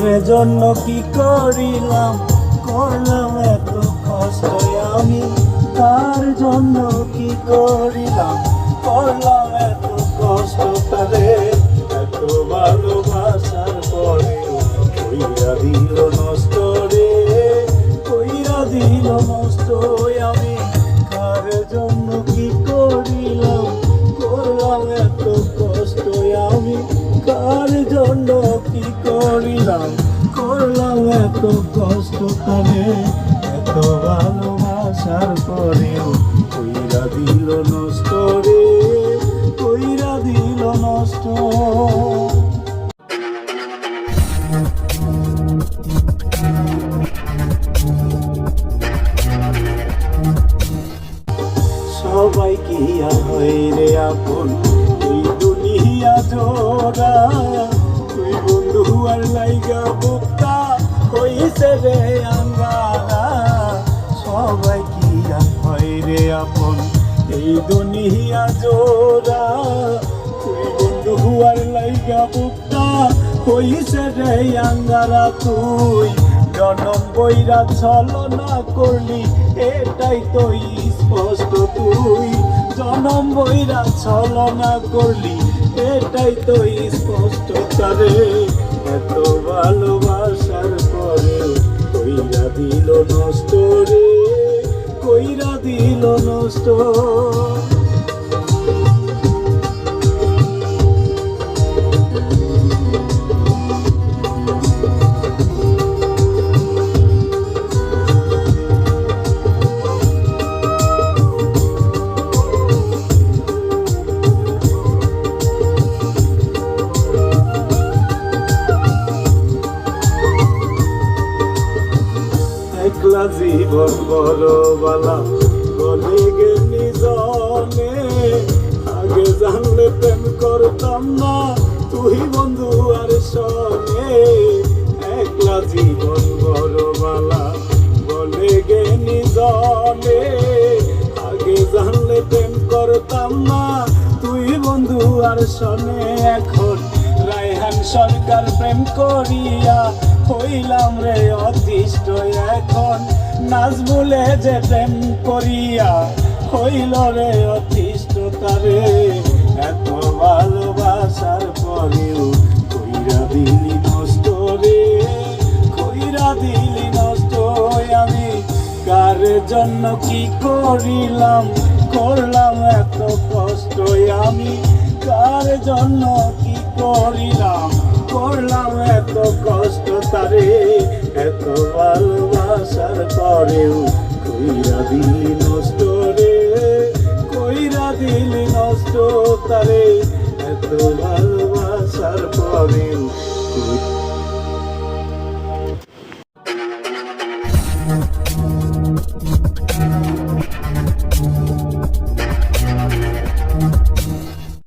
কার জন্য কি করিলাম, করলাম এত কষ্ট আমি। কার জন্য কি করিলাম, করলাম এত কষ্ট তারে। এত ভালোবাসার পরেও কইরা দিল নষ্ট রে, কইরা দিল নষ্ট আমি। কার জন্য কি করিলাম, করলাম এত কষ্ট আমি। কার জন্য কি করিলাম, করলাম এত কষ্ট তারে। এত ভালোবাসার পরেও কইরা দিল নষ্ট রে, কইরা দিল নষ্ট। সবাই কি আর হয় রে আপন, এই দুনিয়া জোড়া। তুই বন্ধু আর লাইগা বুকটা হইছে রে আঙ্গারা। সবাই কি আর হয় রে আপন, এই দুনিয়া জোড়া। তুই বন্ধু আর লাইগা বুকটা হইছে রে আঙ্গারা। তুই জনম বইরা ছলনা করলি, এটাই তো স্পষ্ট। তুই জনম বইরা ছলনা করলি, এটাই তো স্পষ্ট তারে। এত ভালোবাসার পরেও কইরা দিল নষ্ট রে, কইরা দিল নষ্ট। একলা জীবন বড় বালা, বলে গে নিজনে। আগে জানলে প্রেম করতাম না, তুই বন্ধু আর সনে। একলা জীবন বড় বালা, বলে গে নিজনে। আগে জানলে প্রেম করতাম না, তুই বন্ধু আর সনে। এখন রায়হান সরকার প্রেম করিয়া হইলাম রে অতিষ্ঠ। এখন নাজমুলে যে প্রেম করিয়া হইল রে অতিষ্ঠ তারে। এত ভালোবাসার পরেও কইরা দিলি নষ্ট রে, কইরা দিলি নষ্ট আমি। কার জন্য কি করিলাম, করলাম এত কষ্ট আমি। কার জন্য কি করিলাম, করলাম এত কষ্ট তারে। এত ভালোবাসার পরেও কইরা দিলি নষ্ট রে, কইরা দিলি নষ্ট তারে। এত ভালোবাসার পরেও